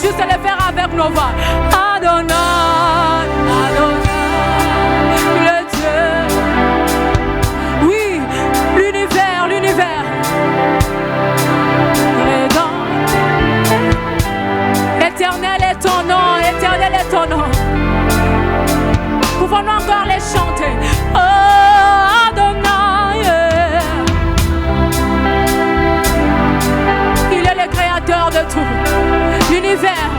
juste le faire avec nos voix. Adonai, Adonai, le Dieu. Oui, l'univers, l'univers. Éternel est ton nom, éternel est ton nom. Pouvons-nous encore les chanter? Oh, Adonai, il est le créateur de tout. L'univers,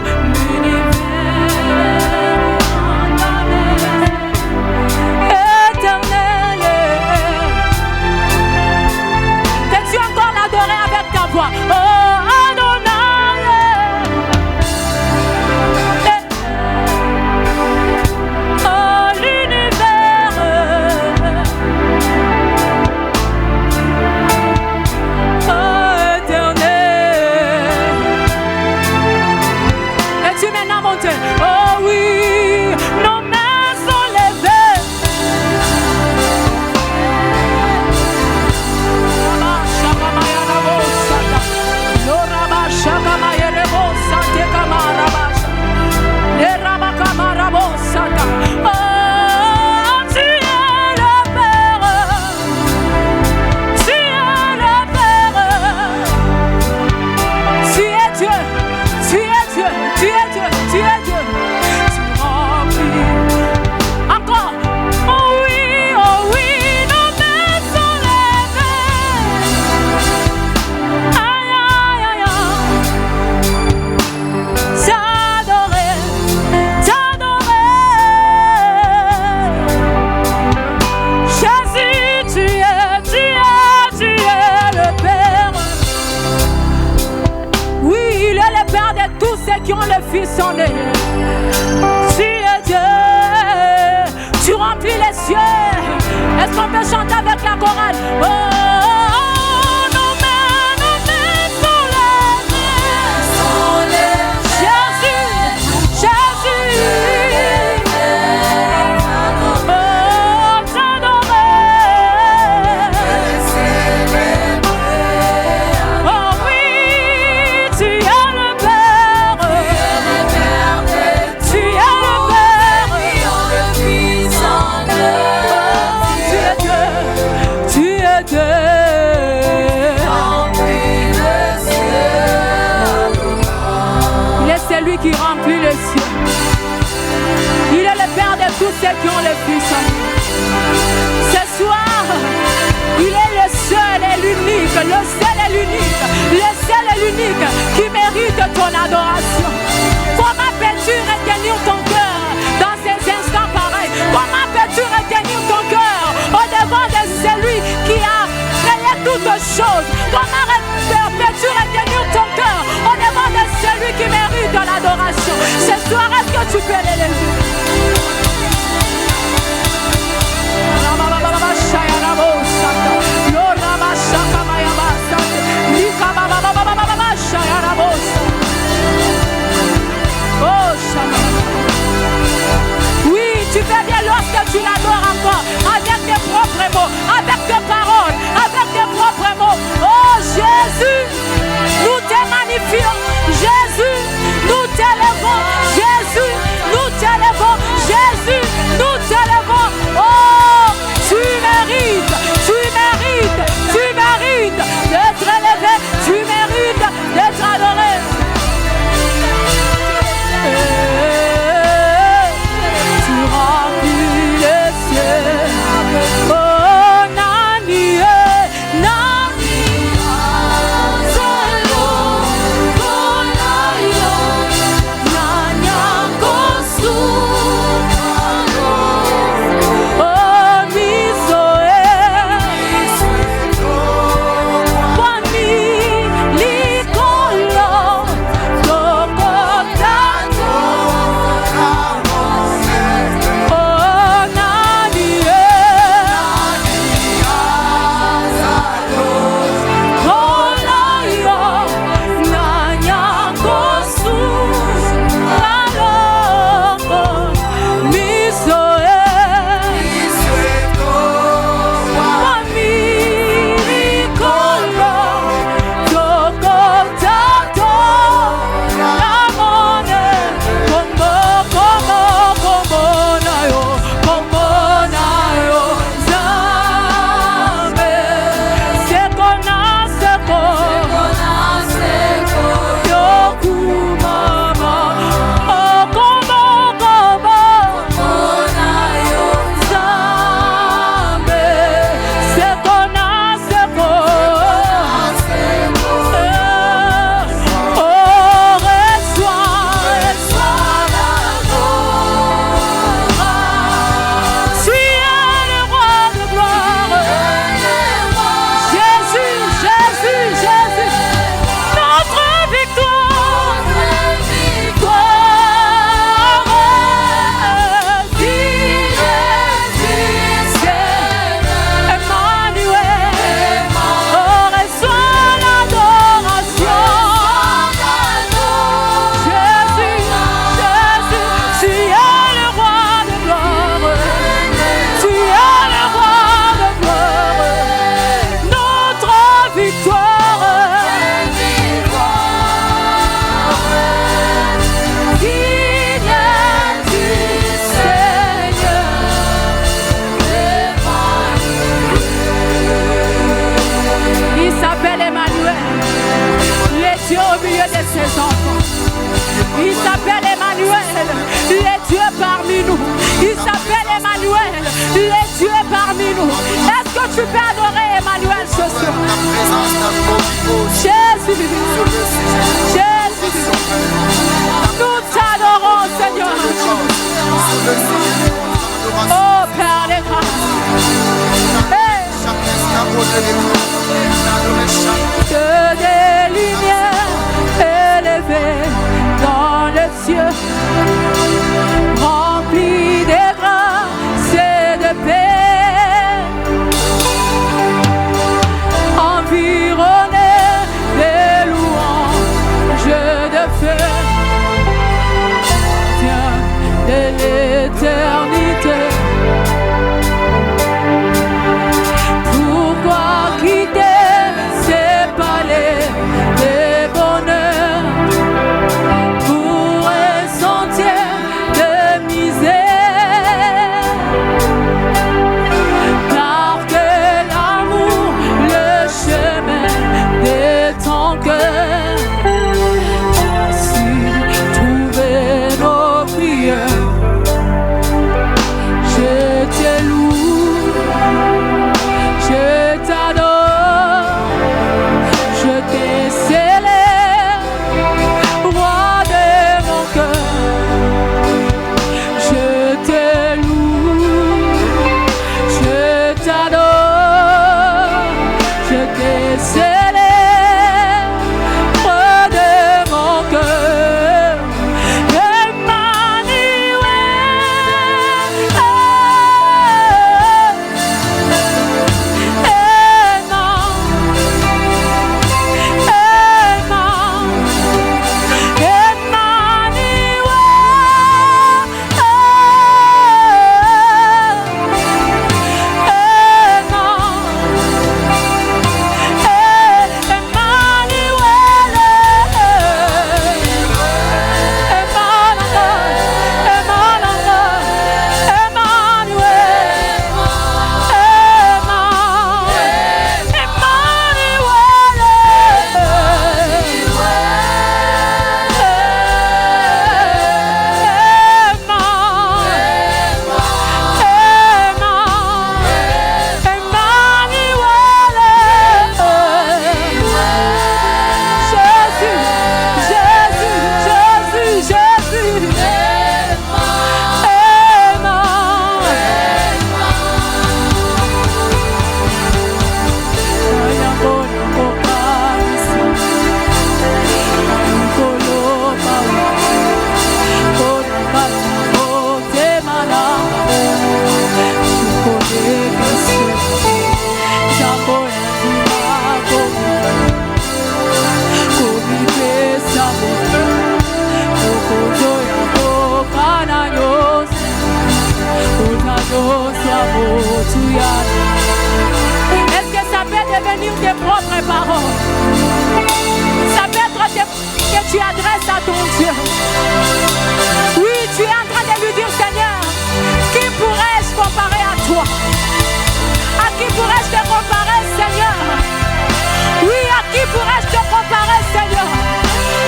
éternel. Peux-tu encore l'adorer avec ta voix? Oh, qui ont le Fils en eux. Tu es Dieu, tu remplis les cieux. Est-ce qu'on peut chanter avec la chorale? Oh, nos mains sont levées. Jésus, Jésus. Qui remplit le ciel. Il est le Père de tous ceux qui ont le Fils en lui. Ce soir, il est le seul et l'unique, le seul et l'unique, le seul et l'unique qui mérite ton adoration. Comment peux-tu retenir ton cœur dans ces instants pareils? Comment peux-tu retenir ton cœur au-devant de celui qui a créé toutes choses? Comment peux-tu retenir ton cœur au-devant de celui qui mérite de l'adoration? Ce soir, est-ce que tu peux l'élever? Oui, tu fais bien lorsque tu l'adores encore, avec tes propres mots, avec tes paroles, avec tes propres mots. Oh Jésus, nous te magnifions. Jésus, nous t'élevons. Jésus, nous t'élevons. Jésus. parmi nous. Est-ce que tu peux adorer Emmanuel ce soir? Jésus, Jésus, nous t'adorons, Seigneur. Oh Père des grâces, que des lumières élevées dans les cieux, remplies de grâce et de paix, environnés des louanges de feu, Dieu de l'éternité. Pourquoi quitter ces palais des bonheurs pour un sentier de misère? Car que l'amour, le chemin de ton cœur, a su trouver nos prières. Je te loue, je t'adore, je te célèbre, roi de mon cœur. Je te loue, je t'adore, je te célèbre, roi de mon cœur. Est-ce que ça peut devenir tes propres paroles? Ça peut être que tu adresses à ton Dieu. Oui, tu es en train de lui dire, Seigneur, qui pourrais-je comparer à toi? À qui pourrais-je te comparer, Seigneur? Oui, à qui pourrais-je te comparer, Seigneur?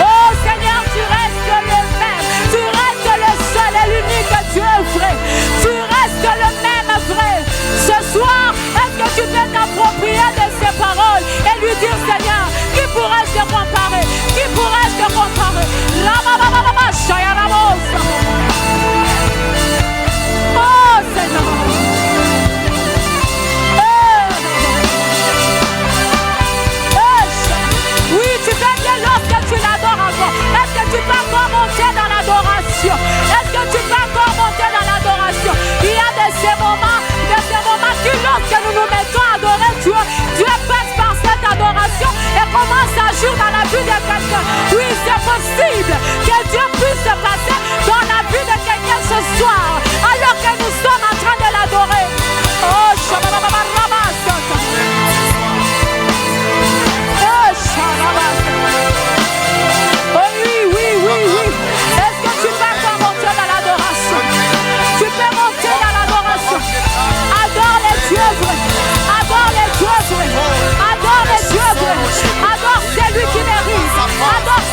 Oh Seigneur, tu restes le même. Tu restes le seul et l'unique Dieu vrai. Tu restes le même vrai. Ce soir, est-ce que tu peux t'approprier de ces paroles et lui dire, Seigneur, qui pourrais-je te comparer? Qui pourrais-je te comparer? Oh Seigneur. Oui, tu fais bien lorsque tu l'adores encore. Est-ce que tu peux encore monter dans l'adoration? Est-ce que tu peux encore monter dans l'adoration? Il y a de ces moments qui, lorsque nous nous mettons à adorer Dieu, Dieu passe par cette adoration et commence à agir dans la vie de quelqu'un. Oui, c'est possible que Dieu puisse passer dans la vie de quelqu'un ce soir, alors que nous sommes en train de l'adorer. Oh, oh oui, oui, oui, oui. Est-ce que tu peux encore monter dans l'adoration? Tu peux monter dans l'adoration. Adore les dieux vrais. Adore les dieux vrais. Adore les dieux vrais. Adore celui qui mérite. Adore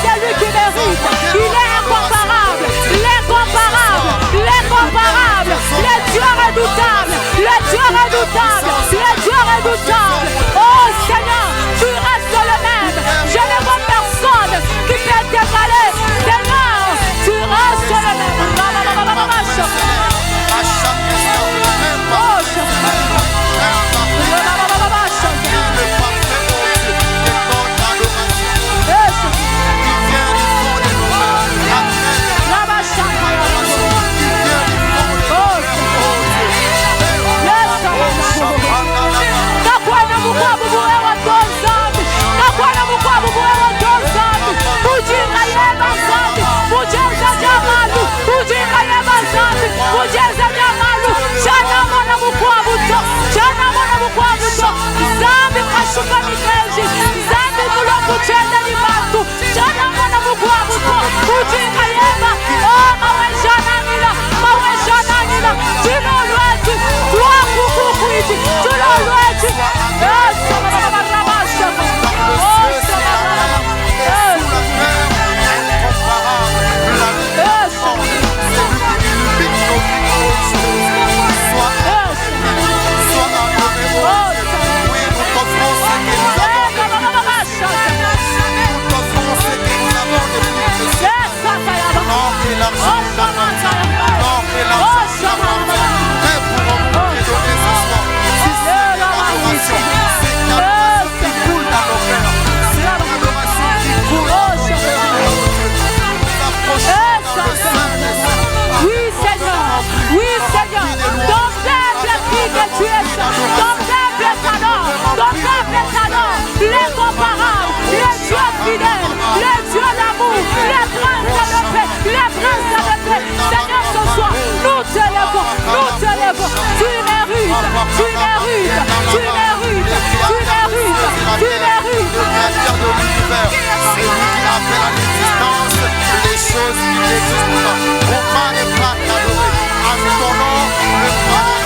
Saint-Esprit qui existe pour toi. Roman et pas t'adorer. En ton nom, le mal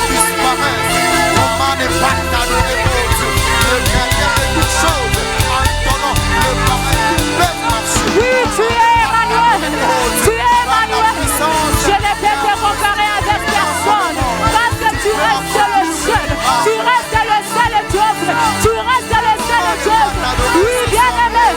disparaît. Roman et pas t'adorer, mon Dieu. Le gardien de toutes choses. En ton nom, le pareil qui peut marcher. Oui, tu es Emmanuel. Tu es Emmanuel. Je ne peux te comparer avec personne. Parce que tu restes le seul. Tu restes le seul Dieu. Tu restes le seul Dieu. Oui, bien-aimé,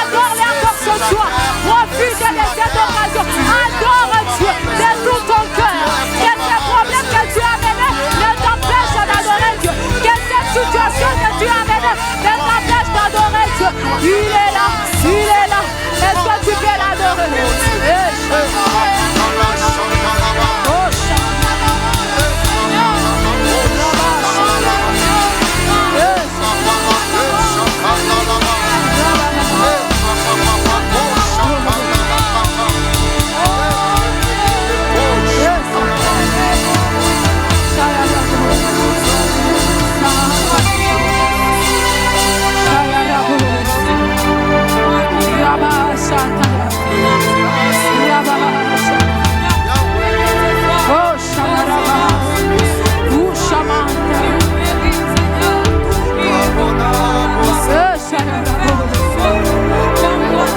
adore-le encore ce soir. Profite de cette occasion. Adore Dieu de tout ton cœur. Que ces problèmes que tu as menés ne t'empêchent d'adorer Dieu. Que cette situation que tu as menée ne t'empêche d'adorer Dieu. Il est là, il est là. Est-ce que tu peux l'adorer?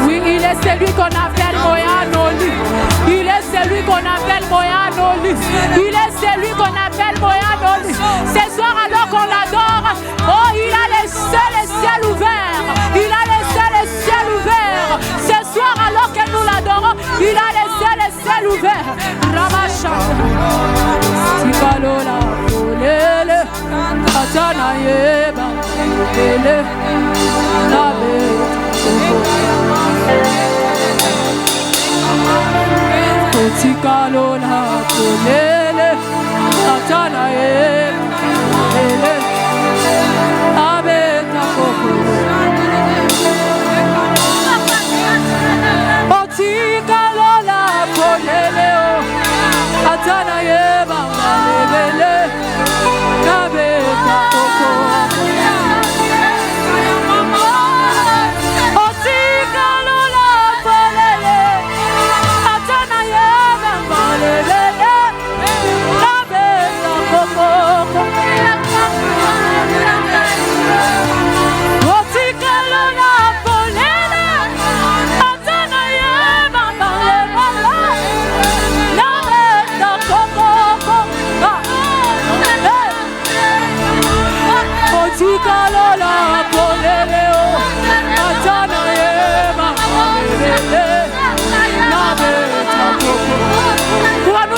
Oui, il est celui qu'on appelle Moyanoli. Il est celui qu'on appelle Moyanoli. Il est celui qu'on appelle Moyanoli. Ce soir, alors qu'on l'adore, oh, il a les ciels ouverts. Il a les ciels ouverts. Ce soir, alors que nous l'adorons, il a les ciels ouverts. Ramachata. Tikalola, Olele, Atanaïeba, Olele, Tikalola, Olele, Atanaïeba, Olele, Abeta Koko. Tikalola, Olele, Atanaïeba, Olele, Abeta Koko.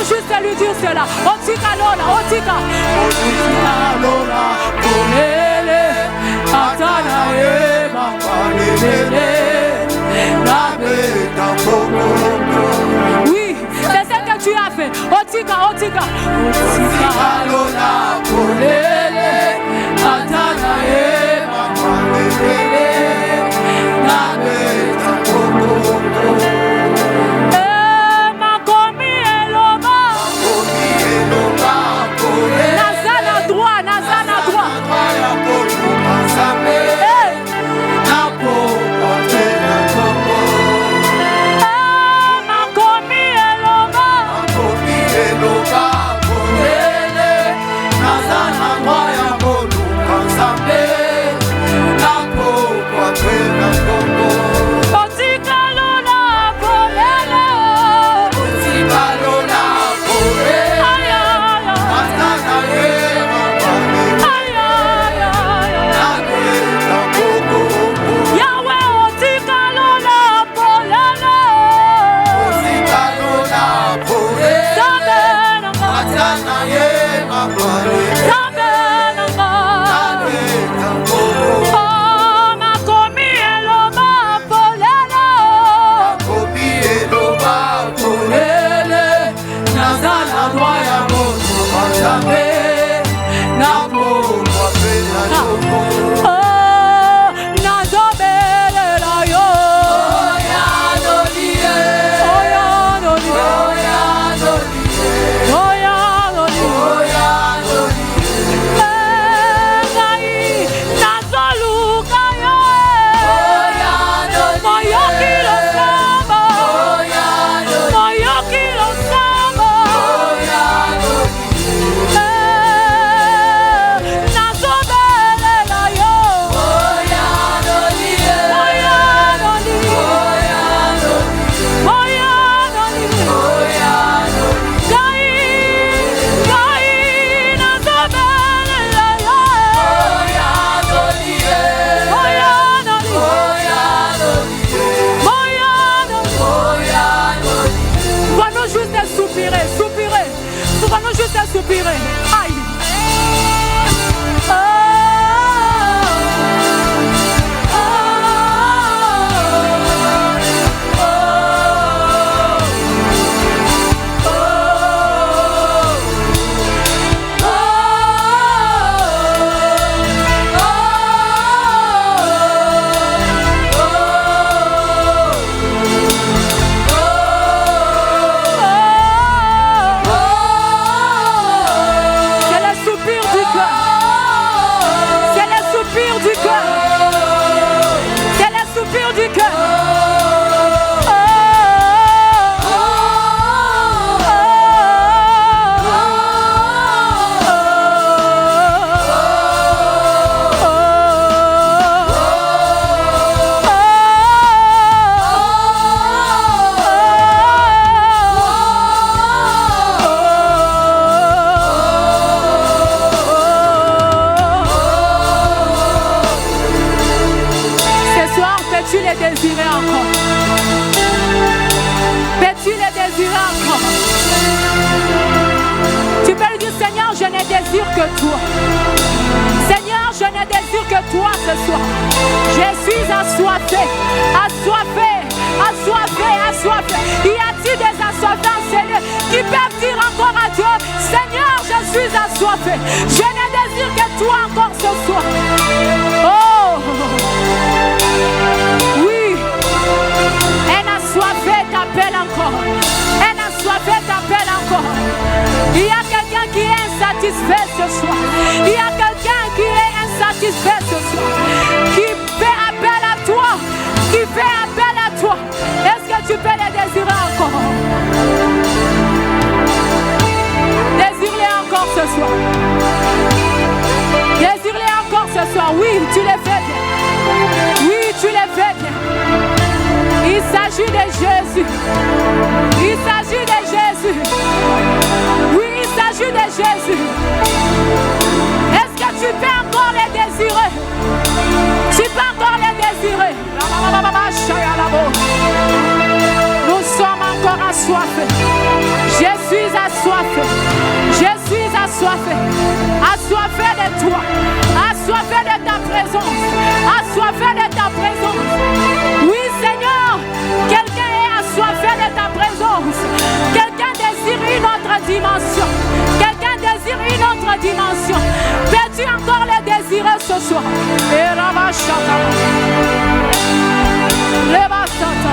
Juste lui dire cela. Otika lola, otika. Otika lola, polele, atana eba, polele, la beta poco. Oui, c'est ce que tu as fait. Otika, otika. Otika lola, polele, atana eba, polele, la beta poco. Nazana, désirer encore? Peux-tu le désirer encore? Tu peux lui dire, Seigneur, je ne désire que toi. Seigneur, je ne désire que toi ce soir. Je suis assoiffé, assoiffé, assoiffé, assoiffé. Y a-t-il des assoiffés en Seigneur qui peuvent dire encore à Dieu, Seigneur, je suis assoiffé. Je ne désire que toi encore ce soir. Oh, oui. Un assoiffé t'appelle encore. Un assoiffé t'appelle encore. Il y a quelqu'un qui est insatisfait ce soir. Il y a quelqu'un qui est insatisfait ce soir. Qui fait appel à toi. Qui fait appel à toi. Est-ce que tu peux le désirer encore? Désire-le encore ce soir. Désire-le encore ce soir. Oui, tu le fais bien. Oui, tu le fais bien. Il s'agit de Jésus. Il s'agit de Jésus. Oui, il s'agit de Jésus. Est-ce que tu peux encore les désirer? Tu peux encore les désirer. Nous sommes encore assoiffés. Je suis assoiffé. Je suis assoiffé. Assoiffé de toi. Assoiffé de ta présence. Assoiffé de ta présence. Oui, Seigneur. Quelqu'un est assoiffé de ta présence. Quelqu'un désire une autre dimension. Quelqu'un désire une autre dimension. Peux-tu encore le désirer ce soir? Et Rabachata. Lebasata.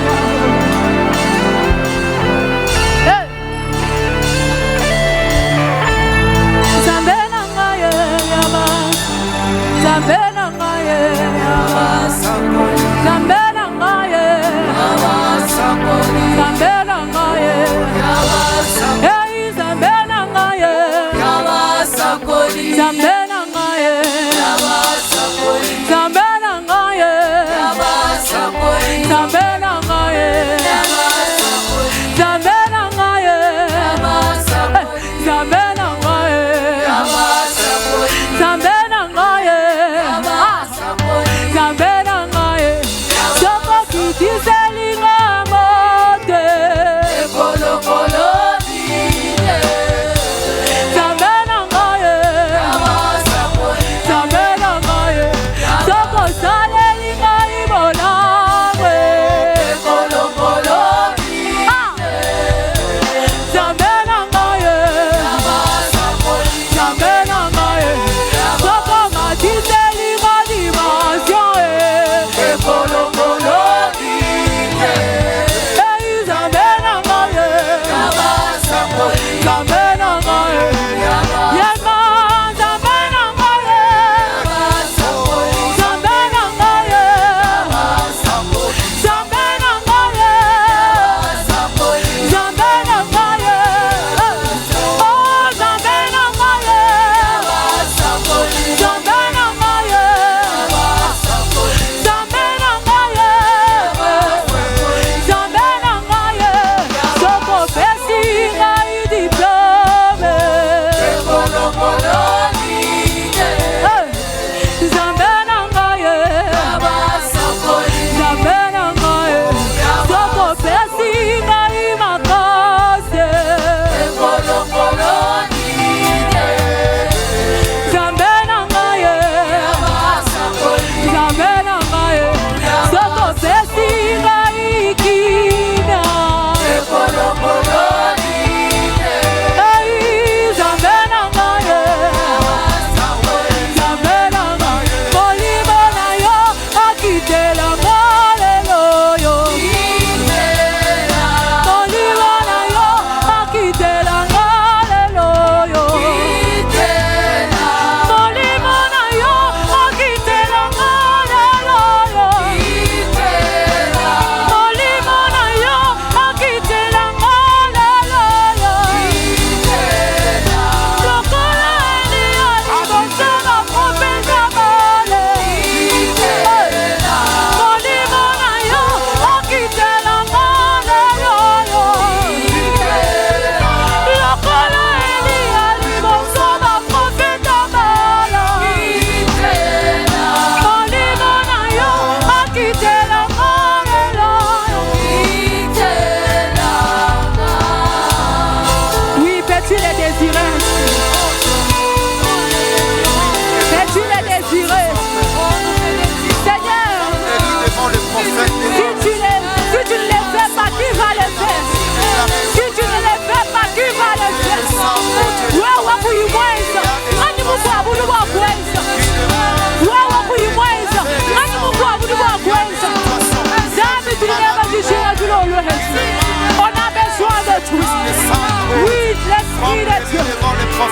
Esprit de Dieu,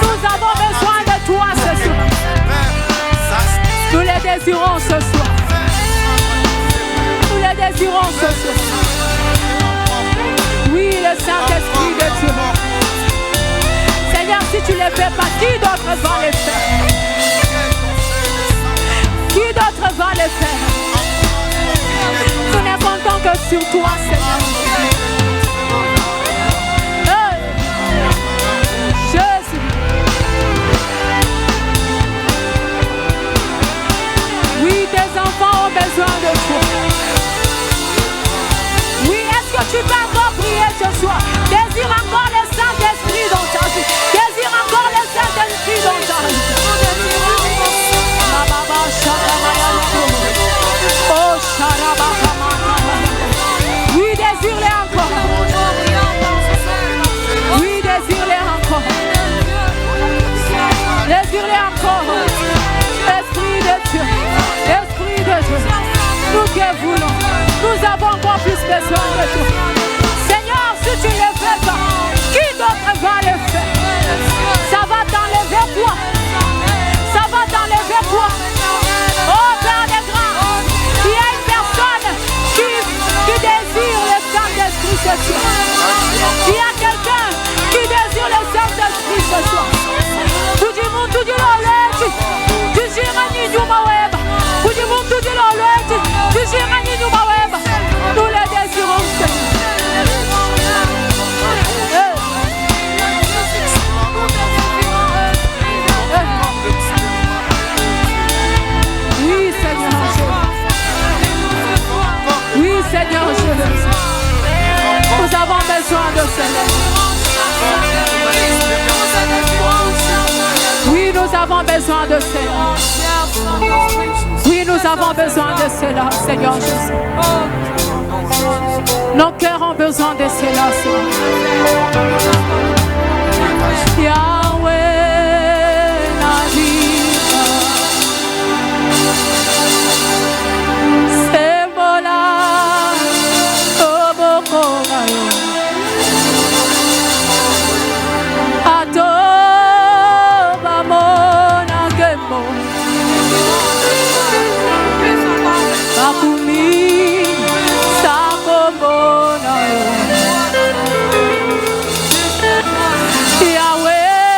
nous avons besoin de toi ce soir. Nous les désirons ce soir. Nous les désirons ce soir. Oui, le Saint-Esprit de Dieu. Seigneur, si tu ne les fais pas, qui d'autre va les faire? Qui d'autre va les faire? Nous ne comptons que sur toi, Seigneur. Jésus. Oui, tes enfants ont besoin de toi. Oui, est-ce que tu peux encore prier ce soir? Désire encore le Saint-Esprit dans ta vie. Désire encore le Saint-Esprit dans ta vie. Oh, oui, désire-les encore. Oui, désire-les encore. Désire-les encore. Esprit de Dieu. Esprit de Dieu. Nous te voulons. Nous avons encore plus besoin de toi. Seigneur, si tu ne le fais pas, qui d'autre va le faire? Ça va t'enlever quoi? Ça va t'enlever quoi? Oh Père des grands, il y a une personne qui désire le Saint-Esprit ce soir. Il y a quelqu'un qui désire le Saint-Esprit ce soir. Tout le monde, tout le monde, tu diras ni du maweb. Tout le monde, tout le monde, tu diras ni du maweb. Nous le désirons, Seigneur. Oui, Seigneur Jésus. Oui, Seigneur Jésus. Nous avons besoin de cela. Oui, nous avons besoin de cela. Oui, nous avons besoin de cela, Seigneur Jésus. Nos cœurs ont besoin de cela, Seigneur. Yahweh, Nadiva. Sembola, Obokogayo. Atoba mona gembo. Bakumi, Sakobonayo. Yahweh.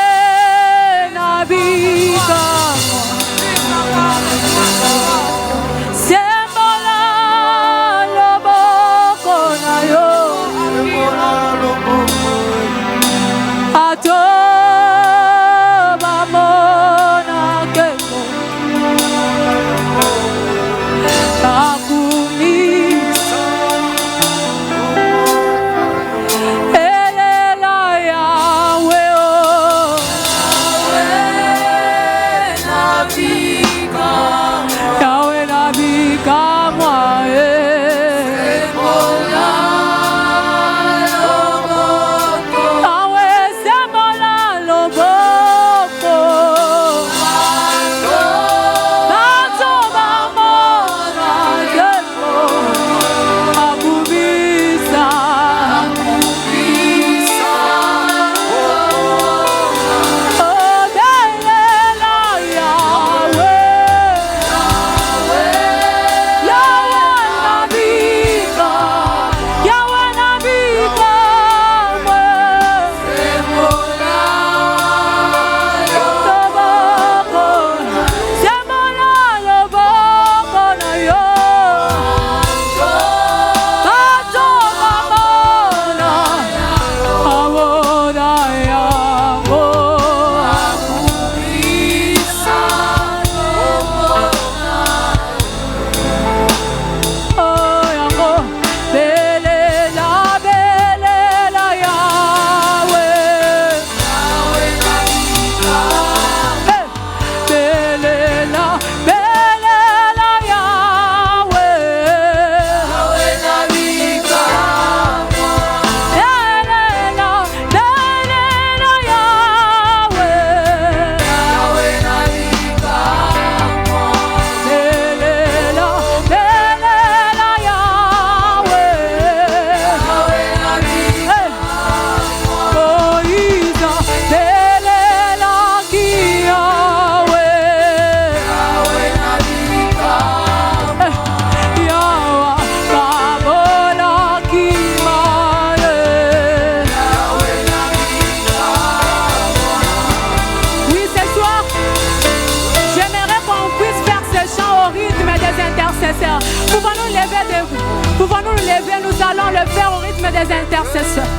lever debout? Pouvons-nous nous lever? Nous allons le faire au rythme des intercesseurs.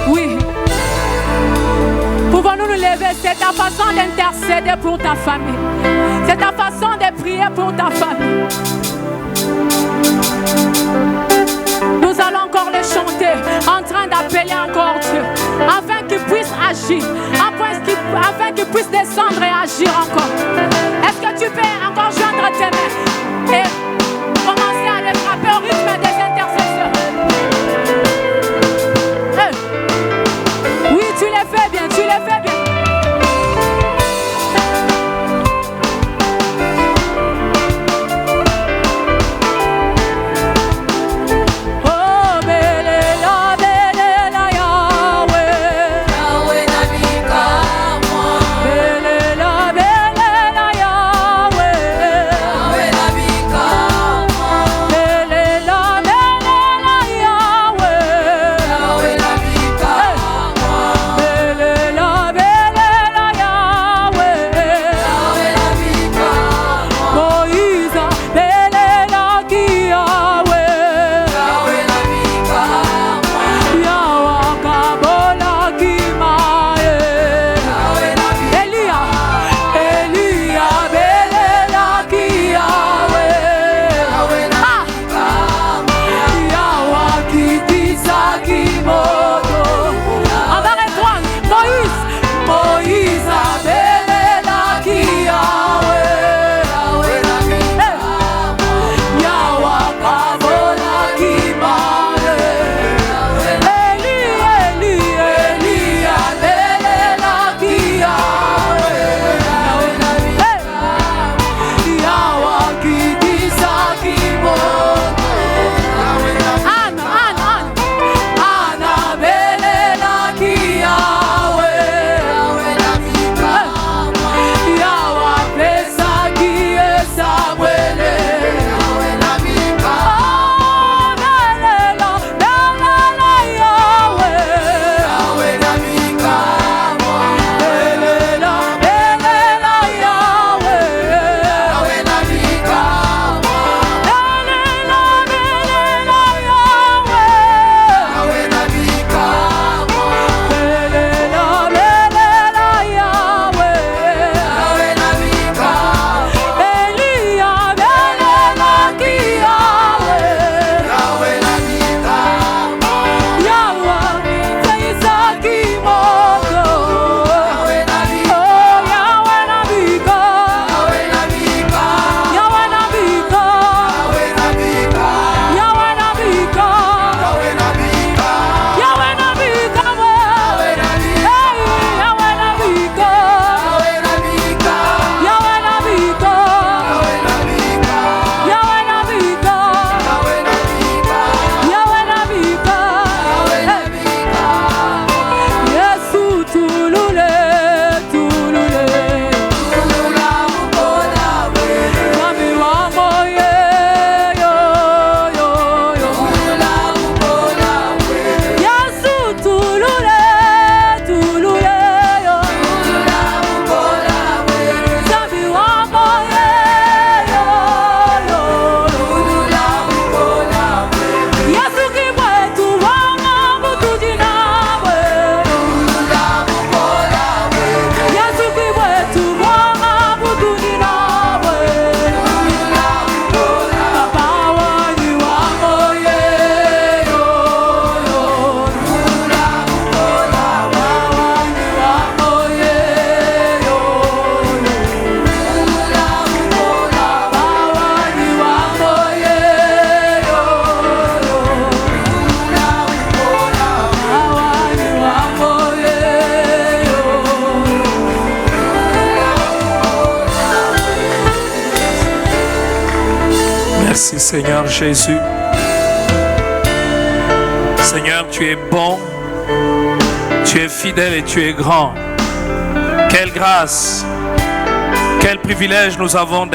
Oui. Pouvons-nous nous lever? C'est ta façon d'intercéder pour ta famille. C'est ta façon de prier pour ta famille. Nous allons encore le chanter, en train d'appeler encore Dieu, afin qu'il puisse agir, afin qu'il puisse descendre et agir encore. Est-ce que tu peux encore joindre tes mains et commencer à les frapper au rythme des intercesseurs? Oui, tu les fais bien, tu les fais bien. Merci Seigneur Jésus. Seigneur, tu es bon, tu es fidèle et tu es grand. Quelle grâce, quel privilège nous avons d'être